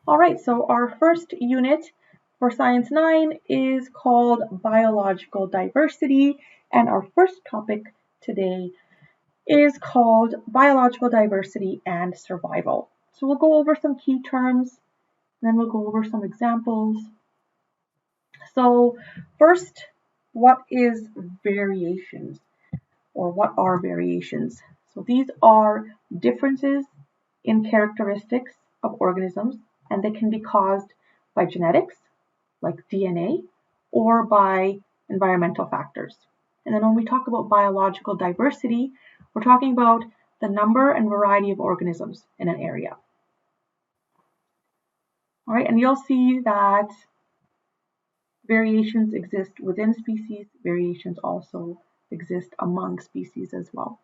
All right, so our first unit for Science 9 is called Biological Diversity, and our first topic today is called Biological Diversity and Survival. So we'll go over some key terms, then we'll go over some examples. So first, what is variations, or what are variations? So these are differences in characteristics of organisms, and they can be caused by genetics, like DNA, or by environmental factors. And then when we talk about biological diversity, we're talking about the number and variety of organisms in an area. All right, and you'll see that variations exist within species, variations also exist among species as well.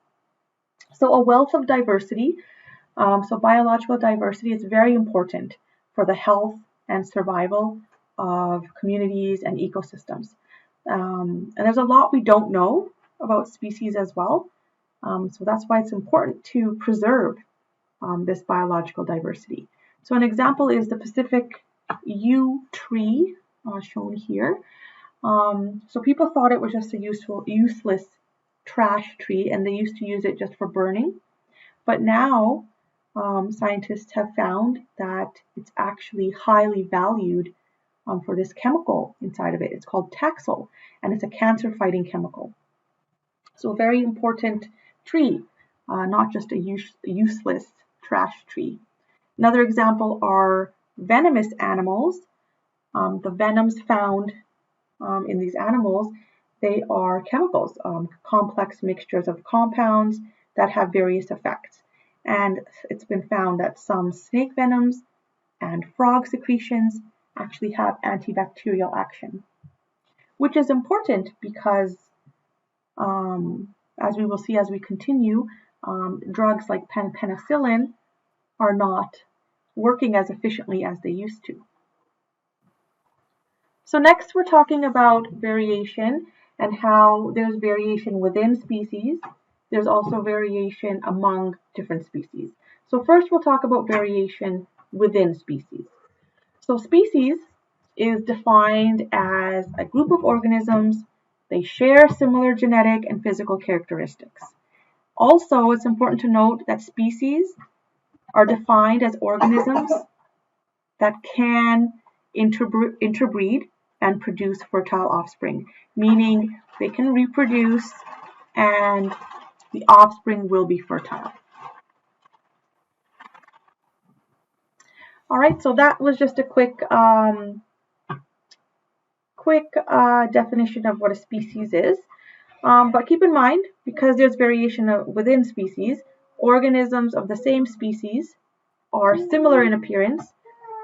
So a wealth of diversity. So biological diversity is very important for the health and survival of communities and ecosystems. And there's a lot we don't know about species as well. So that's why it's important to preserve this biological diversity. So an example is the Pacific yew tree, shown here. So people thought it was just a useless trash tree, and they used to use it just for burning. But now scientists have found that it's actually highly valued for this chemical inside of it. It's called Taxol, and it's a cancer-fighting chemical. So a very important tree, not just a useless trash tree. Another example are venomous animals. The venoms found in these animals, they are chemicals, complex mixtures of compounds that have various effects. And it's been found that some snake venoms and frog secretions actually have antibacterial action, which is important because, as we will see as we continue, drugs like penicillin are not working as efficiently as they used to. So next we're talking about variation and how there's variation within species. There's also variation among different species. So first we'll talk about variation within species. So species is defined as a group of organisms. They share similar genetic and physical characteristics. Also, it's important to note that species are defined as organisms that can interbreed and produce fertile offspring, meaning they can reproduce and the offspring will be fertile. All right, so that was just a quick definition of what a species is. But keep in mind, because there's variation within species, organisms of the same species are similar in appearance,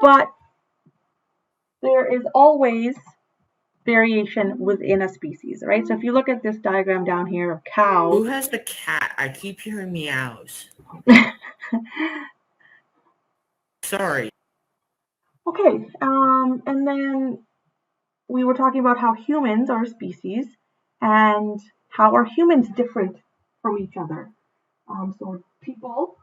but there is always variation within a species, right? So if you look at this diagram down here of cows. Who has the cat? I keep hearing meows. Sorry. Okay, and then we were talking about how humans are a species and how are humans different from each other. So people,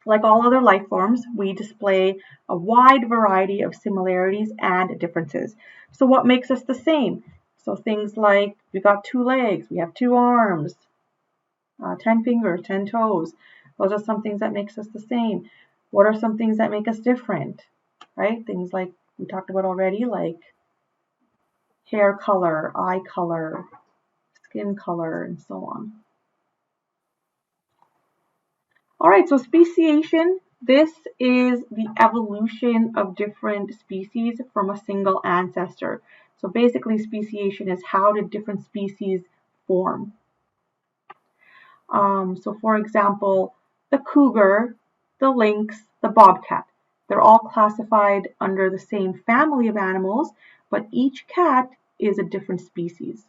like all other life forms, we display a wide variety of similarities and differences. So what makes us the same? So things like we got 2 legs, we have 2 arms, 10 fingers, 10 toes. Those are some things that makes us the same. What are some things that make us different, right? Things like we talked about already, like hair color, eye color, skin color, and so on. All right, so speciation, this is the evolution of different species from a single ancestor. So basically, speciation is how did different species form. So for example, the cougar, the lynx, the bobcat, they're all classified under the same family of animals, but each cat is a different species.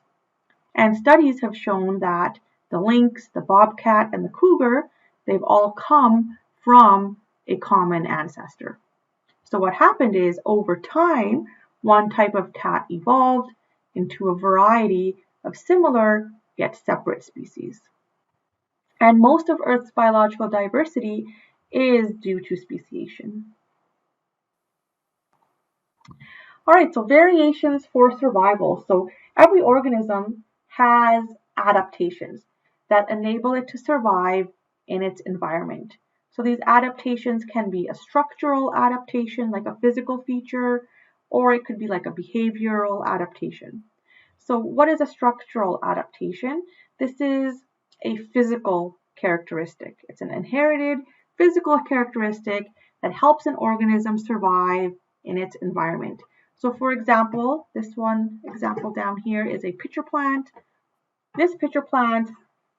And studies have shown that the lynx, the bobcat, and the cougar, they've all come from a common ancestor. So what happened is, over time, one type of cat evolved into a variety of similar yet separate species. And most of Earth's biological diversity is due to speciation. All right, so variations for survival. So every organism has adaptations that enable it to survive in its environment. So these adaptations can be a structural adaptation, like a physical feature, or it could be like a behavioral adaptation. So what is a structural adaptation? This is a physical characteristic. It's an inherited physical characteristic that helps an organism survive in its environment. So for example, this one example down here is a pitcher plant. This pitcher plant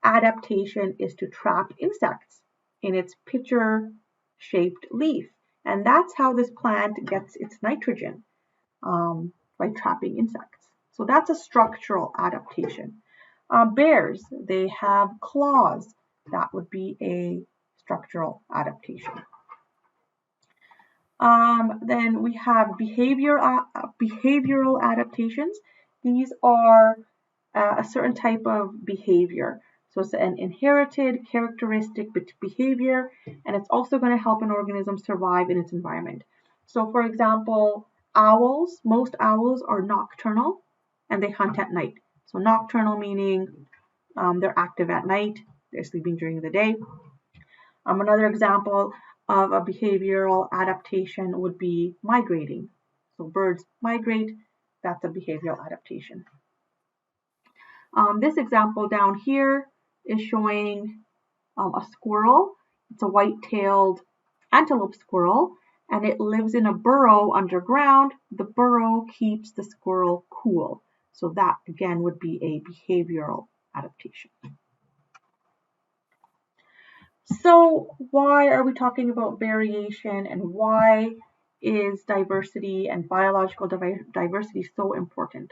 adaptation is to trap insects in its pitcher-shaped leaf. And that's how this plant gets its nitrogen, by trapping insects. So that's a structural adaptation. Bears, they have claws. That would be a structural adaptation. Then we have behavioral adaptations. These are a certain type of behavior. So it's an inherited characteristic behavior, and it's also going to help an organism survive in its environment. So for example, owls, most owls are nocturnal and they hunt at night. So nocturnal meaning they're active at night, they're sleeping during the day. Another example of a behavioral adaptation would be migrating. So birds migrate, that's a behavioral adaptation. This example down here is showing a squirrel. It's a white-tailed antelope squirrel, and it lives in a burrow underground. The burrow keeps the squirrel cool. So that again would be a behavioral adaptation. So why are we talking about variation, and why is diversity and biological diversity so important?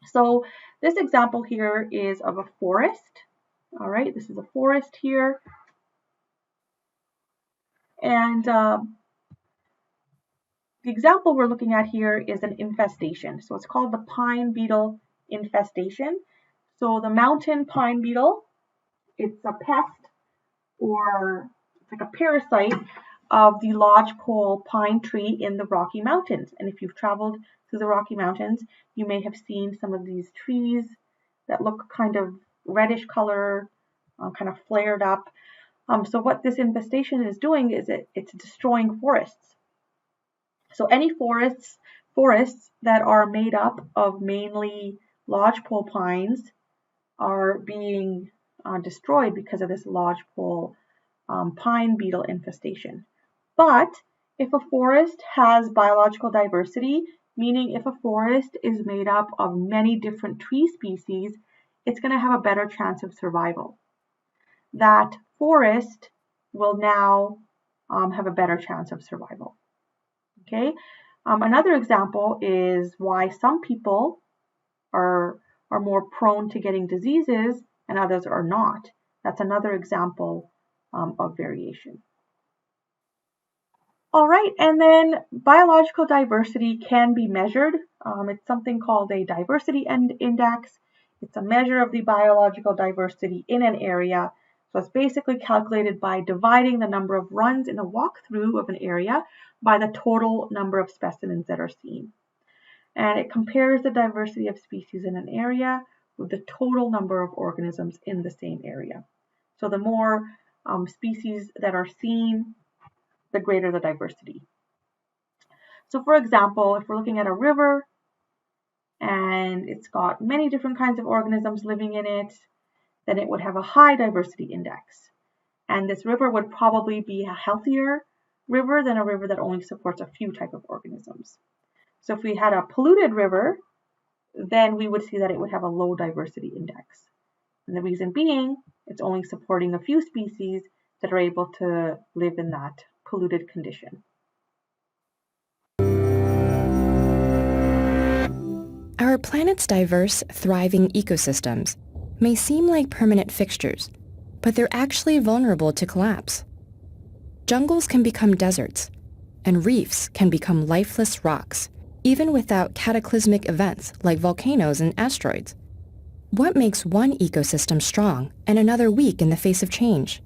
So this example here is of a forest. All right, this is a forest here. And the example we're looking at here is an infestation. So it's called the pine beetle infestation. So the mountain pine beetle, it's a pest, or it's like a parasite of the lodgepole pine tree in the Rocky Mountains. And if you've traveled through the Rocky Mountains, you may have seen some of these trees that look kind of reddish color, kind of flared up. So what this infestation is doing is it's destroying forests. So any forests that are made up of mainly lodgepole pines are being destroyed because of this lodgepole pine beetle infestation. But if a forest has biological diversity, meaning if a forest is made up of many different tree species, it's going to have a better chance of survival. That forest will now have a better chance of survival. Okay. Another example is why some people are more prone to getting diseases and others are not. That's another example of variation. All right, and then biological diversity can be measured. It's something called a diversity index. It's a measure of the biological diversity in an area. So it's basically calculated by dividing the number of runs in a walkthrough of an area by the total number of specimens that are seen. And it compares the diversity of species in an area with the total number of organisms in the same area. So the more species that are seen, the greater the diversity. So for example, if we're looking at a river and it's got many different kinds of organisms living in it, then it would have a high diversity index. And this river would probably be a healthier river than a river that only supports a few types of organisms. So if we had a polluted river, then we would see that it would have a low diversity index. And the reason being, it's only supporting a few species that are able to live in that polluted condition. Our planet's diverse, thriving ecosystems may seem like permanent fixtures, but they're actually vulnerable to collapse. Jungles can become deserts, and reefs can become lifeless rocks, even without cataclysmic events like volcanoes and asteroids. What makes one ecosystem strong and another weak in the face of change?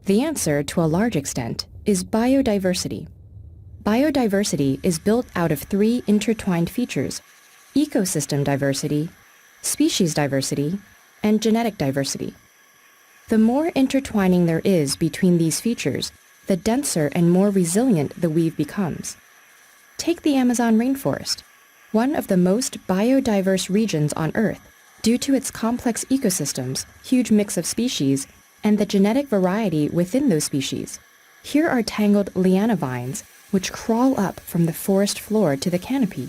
The answer, to a large extent, is biodiversity. Biodiversity is built out of three intertwined features: ecosystem diversity, species diversity, and genetic diversity. The more intertwining there is between these features, the denser and more resilient the weave becomes. Take the Amazon rainforest, one of the most biodiverse regions on Earth due to its complex ecosystems, huge mix of species, and the genetic variety within those species. Here are tangled liana vines, which crawl up from the forest floor to the canopy,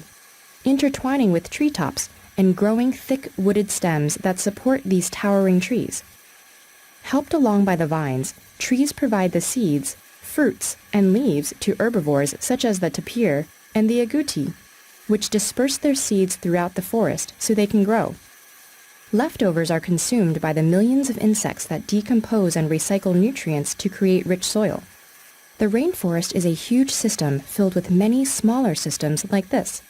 intertwining with treetops and growing thick wooded stems that support these towering trees. Helped along by the vines, trees provide the seeds, fruits, and leaves to herbivores such as the tapir and the agouti, which disperse their seeds throughout the forest so they can grow. Leftovers are consumed by the millions of insects that decompose and recycle nutrients to create rich soil. The rainforest is a huge system filled with many smaller systems like this,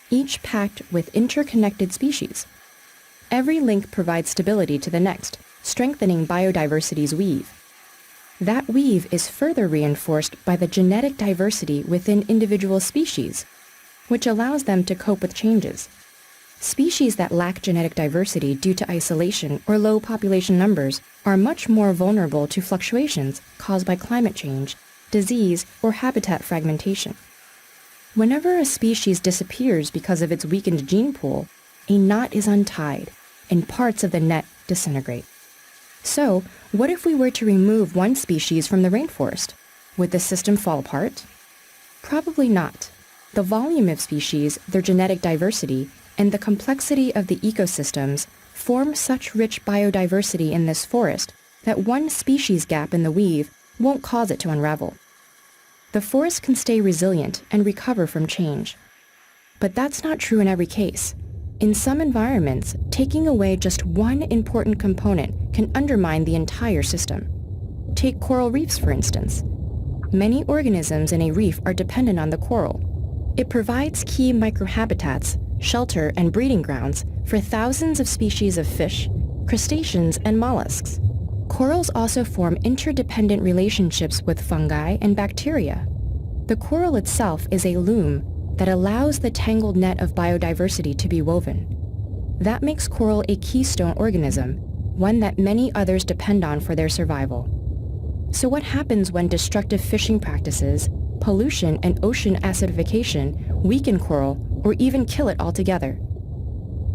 each packed with interconnected species. Every link provides stability to the next, strengthening biodiversity's weave. That weave is further reinforced by the genetic diversity within individual species, which allows them to cope with changes. Species that lack genetic diversity due to isolation or low population numbers are much more vulnerable to fluctuations caused by climate change, disease, or habitat fragmentation. Whenever a species disappears because of its weakened gene pool, a knot is untied and parts of the net disintegrate. So, what if we were to remove one species from the rainforest? Would the system fall apart? Probably not. The volume of species, their genetic diversity, and the complexity of the ecosystems form such rich biodiversity in this forest that one species gap in the weave won't cause it to unravel. The forest can stay resilient and recover from change. But that's not true in every case. In some environments, taking away just one important component can undermine the entire system. Take coral reefs, for instance. Many organisms in a reef are dependent on the coral. It provides key microhabitats, shelter, and breeding grounds for thousands of species of fish, crustaceans, and mollusks. Corals also form interdependent relationships with fungi and bacteria. The coral itself is a loom that allows the tangled net of biodiversity to be woven. That makes coral a keystone organism, one that many others depend on for their survival. So what happens when destructive fishing practices, pollution, and ocean acidification weaken coral or even kill it altogether?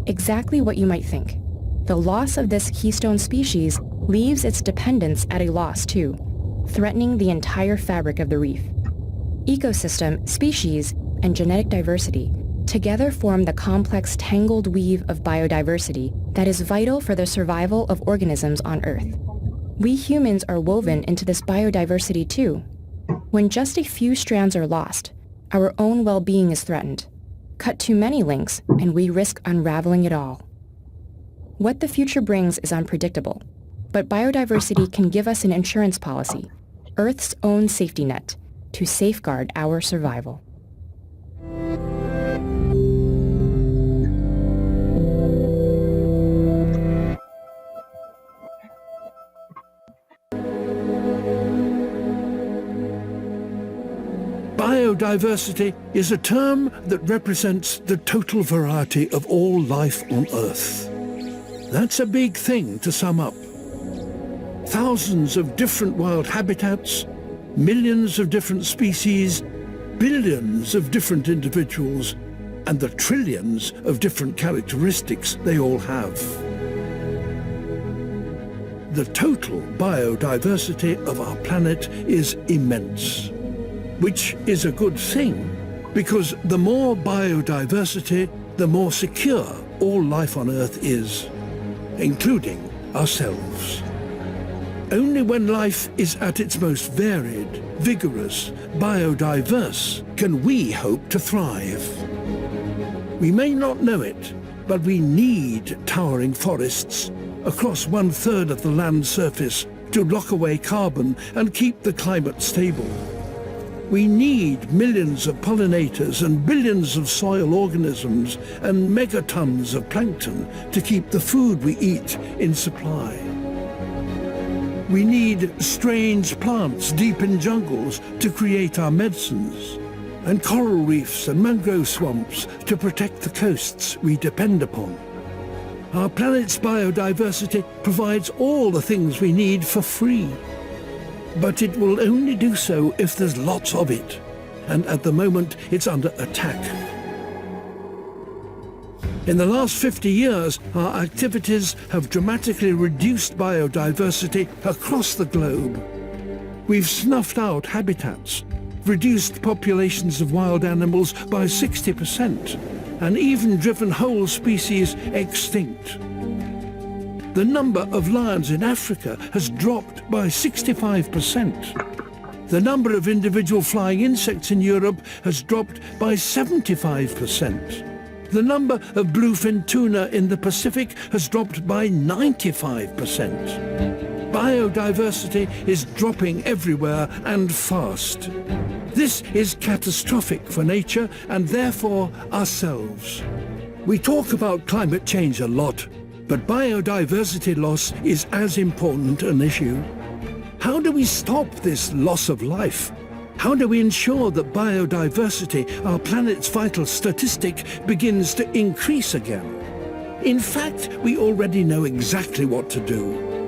Exactly what you might think. The loss of this keystone species leaves its dependents at a loss too, threatening the entire fabric of the reef. Ecosystem, species, and genetic diversity together form the complex tangled weave of biodiversity that is vital for the survival of organisms on Earth. We humans are woven into this biodiversity too. When just a few strands are lost, our own well-being is threatened. Cut too many links, and we risk unraveling it all. What the future brings is unpredictable, but biodiversity can give us an insurance policy, Earth's own safety net, to safeguard our survival. Biodiversity is a term that represents the total variety of all life on Earth. That's a big thing to sum up. Thousands of different wild habitats, millions of different species, billions of different individuals, and the trillions of different characteristics they all have. The total biodiversity of our planet is immense, which is a good thing, because the more biodiversity, the more secure all life on Earth is, including ourselves. Only when life is at its most varied, vigorous, biodiverse, can we hope to thrive. We may not know it, but we need towering forests across 1/3 of the land surface to lock away carbon and keep the climate stable. We need millions of pollinators and billions of soil organisms and megatons of plankton to keep the food we eat in supply. We need strange plants deep in jungles to create our medicines. and coral reefs and mangrove swamps to protect the coasts we depend upon. Our planet's biodiversity provides all the things we need for free. But it will only do so if there's lots of it, and at the moment it's under attack. In the last 50 years, our activities have dramatically reduced biodiversity across the globe. We've snuffed out habitats, reduced populations of wild animals by 60%, and even driven whole species extinct. The number of lions in Africa has dropped by 65%. The number of individual flying insects in Europe has dropped by 75%. The number of bluefin tuna in the Pacific has dropped by 95%. Biodiversity is dropping everywhere and fast. This is catastrophic for nature and therefore ourselves. We talk about climate change a lot, but biodiversity loss is as important an issue. How do we stop this loss of life? How do we ensure that biodiversity, our planet's vital statistic, begins to increase again? In fact, we already know exactly what to do.